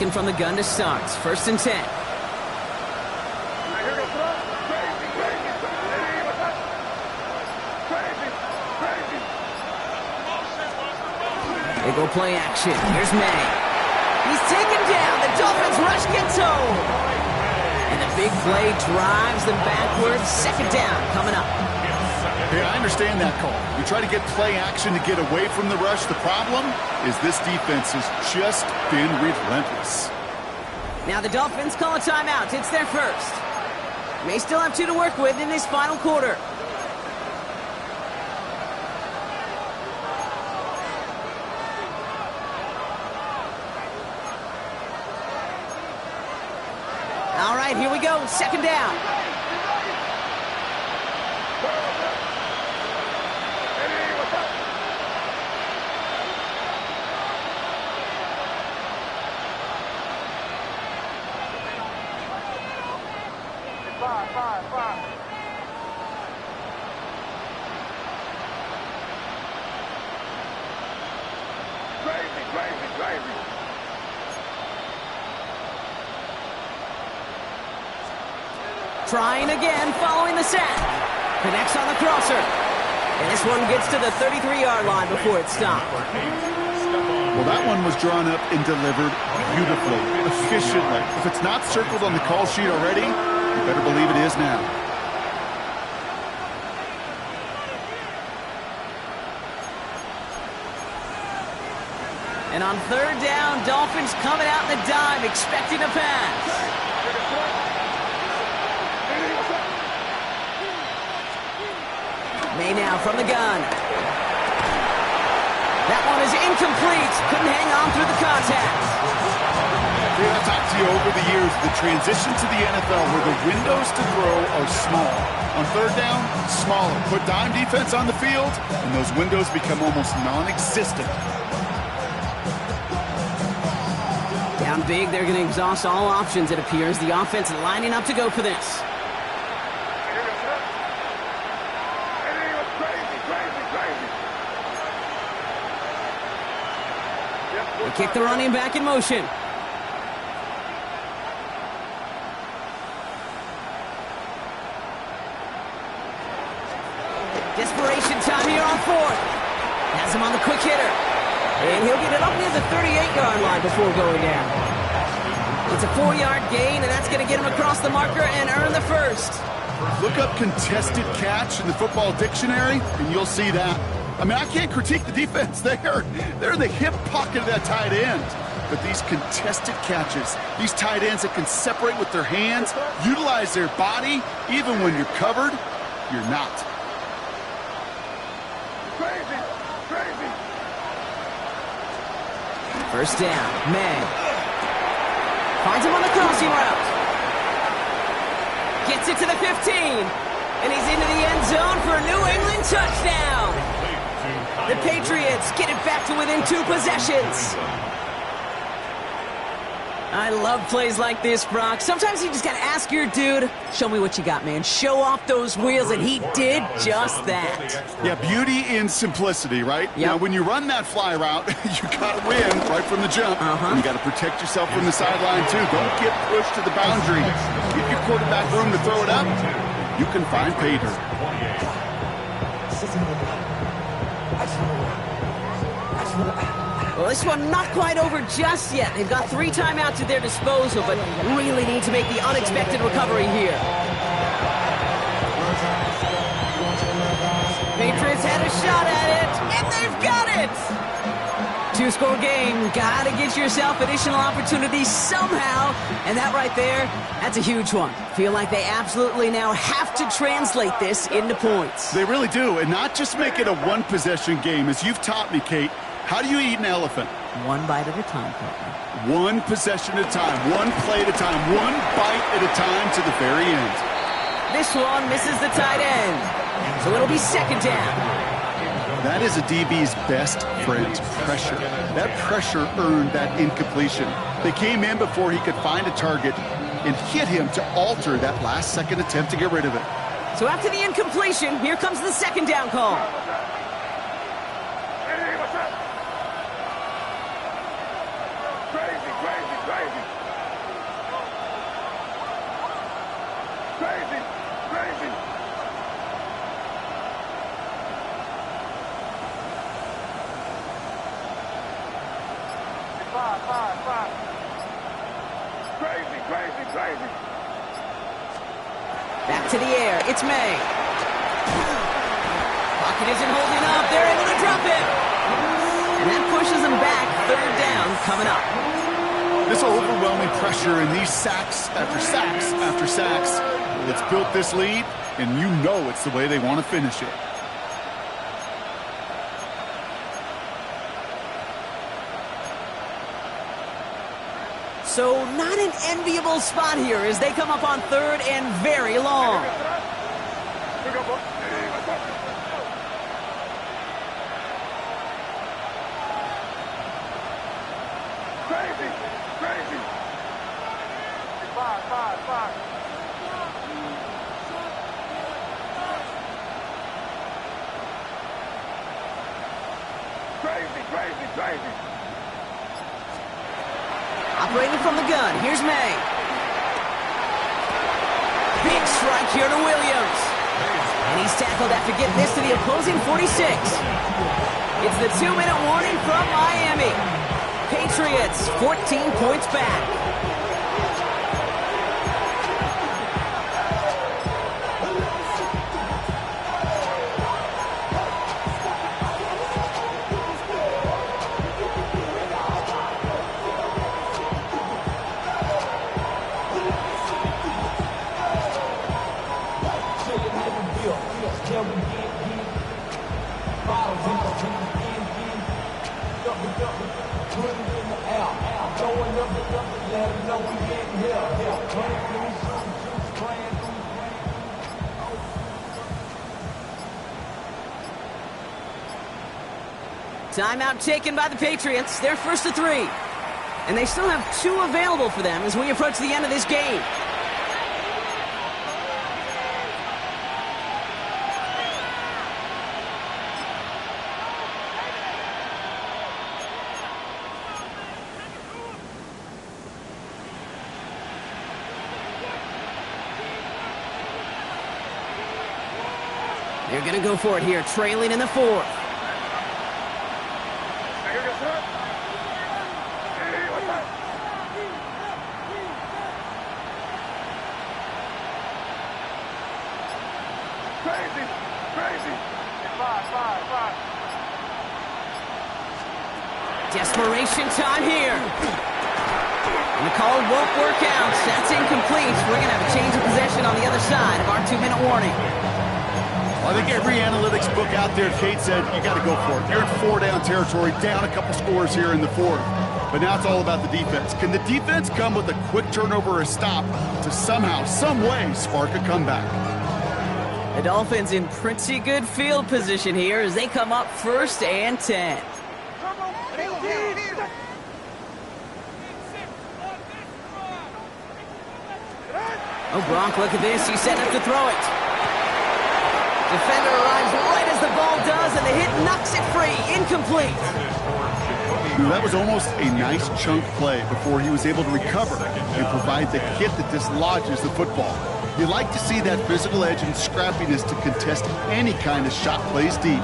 Taken from the gun to start. 1st and 10. They go play action. Here's May. He's taken down. The Dolphins rush gets home. And the big play drives them backwards. 2nd down coming up. Yeah, I understand that call. You try to get play action to get away from the rush. The problem is this defense has just been relentless. Now the Dolphins call a timeout. It's their first. May still have 2 to work with in this final quarter. All right, here we go. 2nd down. Trying again, following the sack. Connects on the crosser. And this one gets to the 33-yard line before it stopped. Well, that one was drawn up and delivered beautifully, efficiently. If it's not circled on the call sheet already, you better believe it is now. And on 3rd down, Dolphins coming out in the dime, expecting a pass. May now from the gun. That one is incomplete. Couldn't hang on through the contact. I've talked to you over the years, the transition to the NFL where the windows to throw are small. On 3rd down, smaller. Put dime defense on the field, and those windows become almost non-existent. Down big, they're going to exhaust all options, it appears. The offense lining up to go for this. They kick the running back in motion. Desperation time here on 4th. Has him on the quick hitter. And he'll get it up near the 38-yard line before going down. It's a 4-yard gain, and that's going to get him across the marker and earn the first. Look up contested catch in the football dictionary, and you'll see that. I mean, I can't critique the defense. They're in the hip pocket of that tight end. But these contested catches, these tight ends that can separate with their hands, utilize their body, even when you're covered, you're not. Crazy. 1st down, May. Finds him on the crossing route. Gets it to the 15. And he's into the end zone for a New England touchdown. The Patriots get it back to within 2 possessions. I love plays like this, Brock. Sometimes you just got to ask your dude, show me what you got, man. Show off those wheels, and he did just that. Yeah, beauty in simplicity, right? Yep. Now, when you run that fly route, you got to win right from the jump. And you got to protect yourself from the sideline, too. Don't get pushed to the boundary. Give your quarterback room to throw it up. You can find pay dirt. Well, this one not quite over just yet. They've got 3 timeouts at their disposal, but really need to make the unexpected recovery here. Patriots had a shot at it, and they've got it! 2-score game. Gotta get yourself additional opportunities somehow. And that right there, that's a huge one. Feel like they absolutely now have to translate this into points. They really do, and not just make it a one-possession game. As you've taught me, Kate, how do you eat an elephant? One bite at a time, partner. One possession at a time, one play at a time, one bite at a time to the very end. This one misses the tight end. So it'll be 2nd down. That is a DB's best friend, pressure. That pressure earned that incompletion. They came in before he could find a target and hit him to alter that last-second attempt to get rid of it. So after the incompletion, here comes the 2nd down call. Crazy. Crazy. Crazy. Five. Crazy. Back to the air. It's May. Pocket isn't holding up. They're able to drop it. And that pushes them back. Third down coming up. This overwhelming pressure and these sacks after sacks after sacks. It's built this lead, and you know it's the way they want to finish it. So not an enviable spot here as they come up on third and very long. Crazy. Five. Crazy. Operating from the gun, here's May. Big strike here to Williams. And he's tackled after getting this to the opposing 46. It's the 2-minute warning from Miami. Patriots 14 points back. Timeout taken by the Patriots. They're first to 3. And they still have 2 available for them as we approach the end of this game. They're going to go for it here, trailing in the 4th. Crazy. Five. Desperation time here. And the call won't work out. That's incomplete. We're going to have a change of possession on the other side of our 2-minute warning. I think every analytics book out there, Kate said, you got to go for it. You're in 4-down territory, down a couple scores here in the 4th. But now it's all about the defense. Can the defense come with a quick turnover or a stop to somehow, some way, spark a comeback? The Dolphins in pretty good field position here as they come up 1st and 10. Oh, Gronk, look at this. He's setting up to throw it. Defender arrives right as the ball does, and the hit knocks it free. Incomplete. That was almost a nice chunk play before he was able to recover and provide the hit that dislodges the football. You like to see that physical edge and scrappiness to contest any kind of shot plays deep.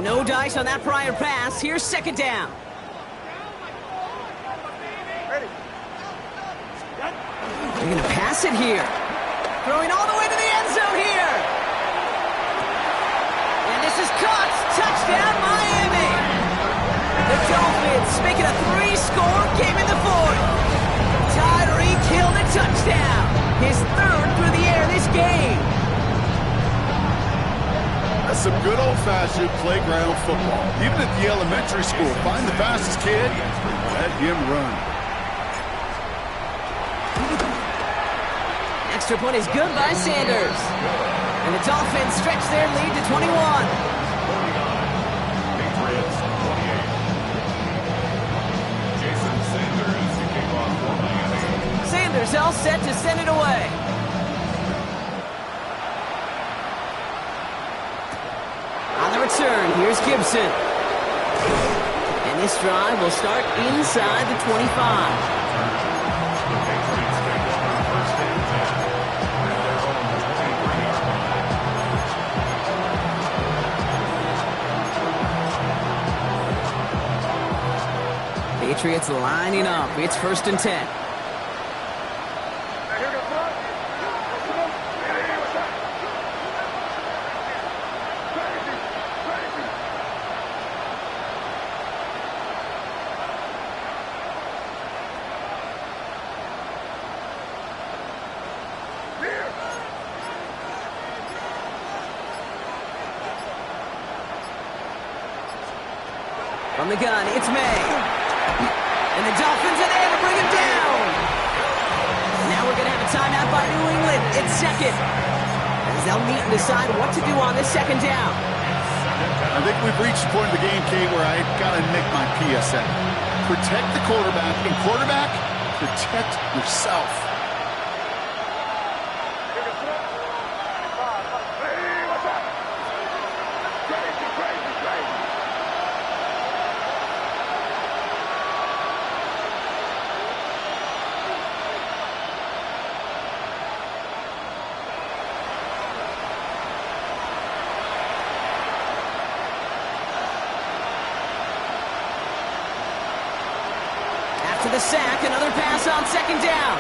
No dice on that prior pass. Here's 2nd down. They're going to pass it here. Throwing all the way to the end zone here. And this is caught. Touchdown, Miami. The Dolphins making a 3-score game in the 4th. Tyreek Hill a touchdown. His 3rd through the air this game. That's some good old-fashioned playground football. Even at the elementary school, find the fastest kid, let him run. Extra point is good by Sanders. And the Dolphins stretch their lead to 21. Patriots 28. Jason Sanders to kick off for Miami. Sanders all set to send it away. On the return, return. Here's Gibson. And this drive will start inside the 25. Patriots take over first and 10 at their own 23-yard line. Patriots lining up. It's first and 10. From the gun, it's May. And the Dolphins are there to bring him down. Now we're going to have a timeout by New England. It's second. As they'll meet and decide what to do on this second down. I think we've reached the point of the game, Kate, where I got to make my PSA. Protect the quarterback. And quarterback, protect yourself. To the sack, another pass on second down.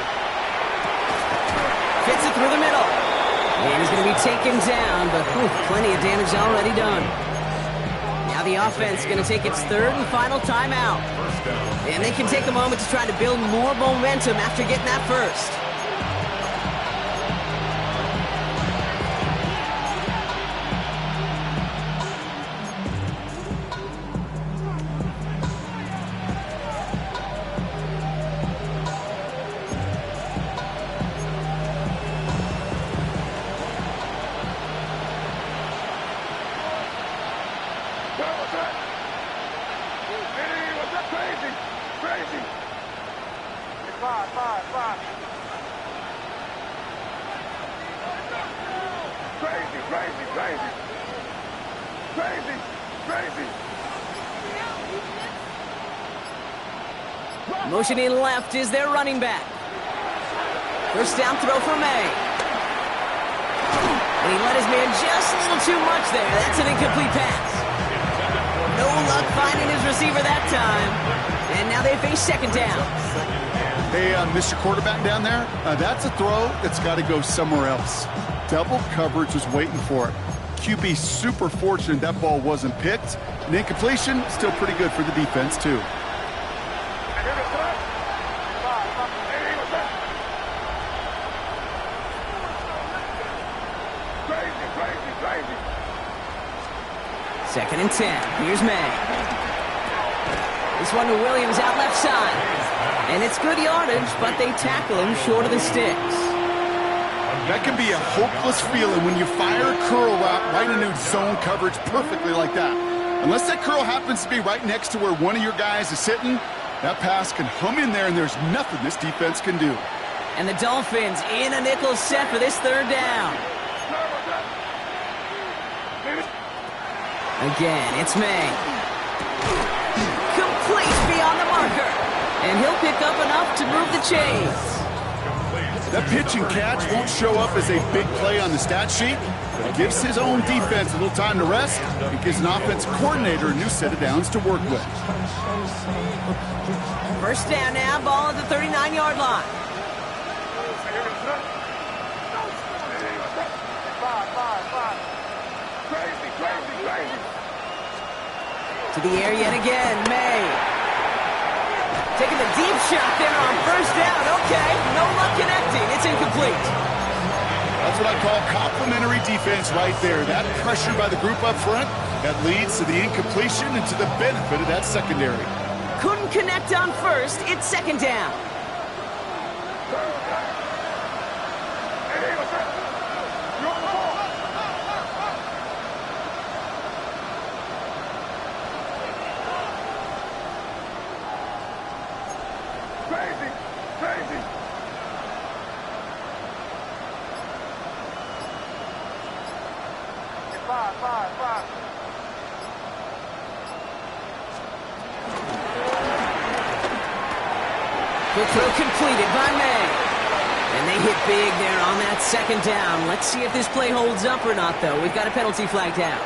Fits it through the middle. And he's going to be taken down, but plenty of damage already done. Now the offense is going to take its third and final timeout. And they can take a moment to try to build more momentum after getting that first. Motioning left is their running back. First down throw for May. And he let his man just a little too much there. That's an incomplete pass. No luck finding his receiver that time. And now they face second down. Hey, Mr. Quarterback down there, that's a throw that's got to go somewhere else. Double coverage was waiting for it. QB super fortunate that ball wasn't picked. And incompletion, still pretty good for the defense, too. Second and 10. Here's May. This one to Williams out left side. And it's good yardage, but they tackle him short of the sticks. That can be a hopeless feeling when you fire a curl route right into zone coverage perfectly like that. Unless that curl happens to be right next to where one of your guys is sitting, that pass can hum in there and there's nothing this defense can do. And the Dolphins in a nickel set for this third down. Again, it's May. Complete beyond the marker. And he'll pick up enough to move the chains. That pitch and catch won't show up as a big play on the stat sheet, but it gives his own defense a little time to rest. It gives an offensive coordinator a new set of downs to work with. First down now, ball at the 39-yard line. To the air yet again, May. Taking the deep shot there on first down. Okay, no luck connecting. It's incomplete. That's what I call complimentary defense right there. That pressure by the group up front, that leads to the incompletion and to the benefit of that secondary. Couldn't connect on first. It's second down. Quick throw completed by May. And they hit big there on that second down. Let's see if this play holds up or not, though. We've got a penalty flag down.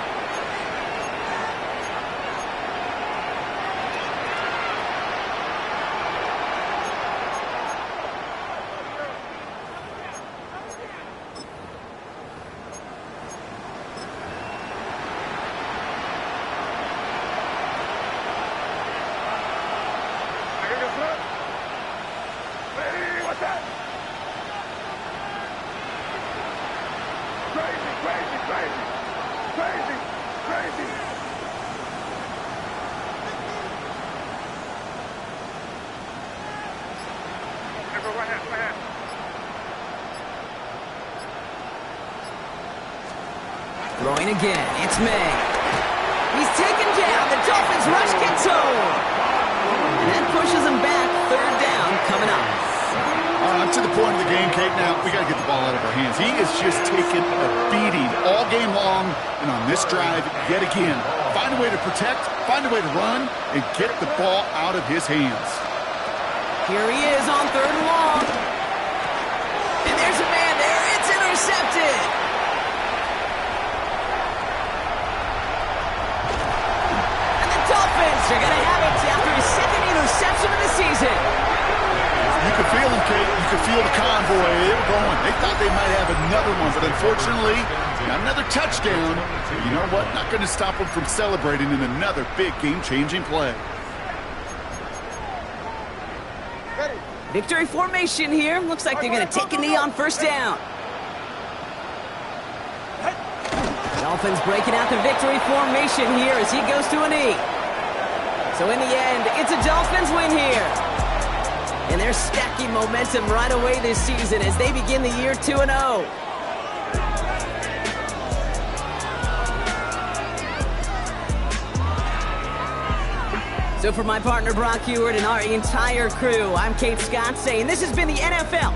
Throwing again, it's May. He's taken down. The Dolphins rush gets home. And that pushes him back. Third down coming up. To the point of the game, Kate, now we got to get the ball out of our hands. He is just taking a beating all game long, and on this drive, yet again, find a way to protect, find a way to run, and get the ball out of his hands. Here he is on third and long. And there's a man there. It's intercepted. And the Dolphins are going to have it after his second interception of the season. You could feel them, Kate. You could feel the convoy. They were going. They thought they might have another one, but unfortunately, not another touchdown. You know what? Not going to stop them from celebrating in another big game-changing play. Victory formation here. Looks like they're going to take a knee on first down. Dolphins breaking out the victory formation here as he goes to a knee. So in the end, it's a Dolphins win here. And they're stacking momentum right away this season as they begin the year 2-0. So for my partner Brock Heward and our entire crew, I'm Kate Scott saying this has been the NFL.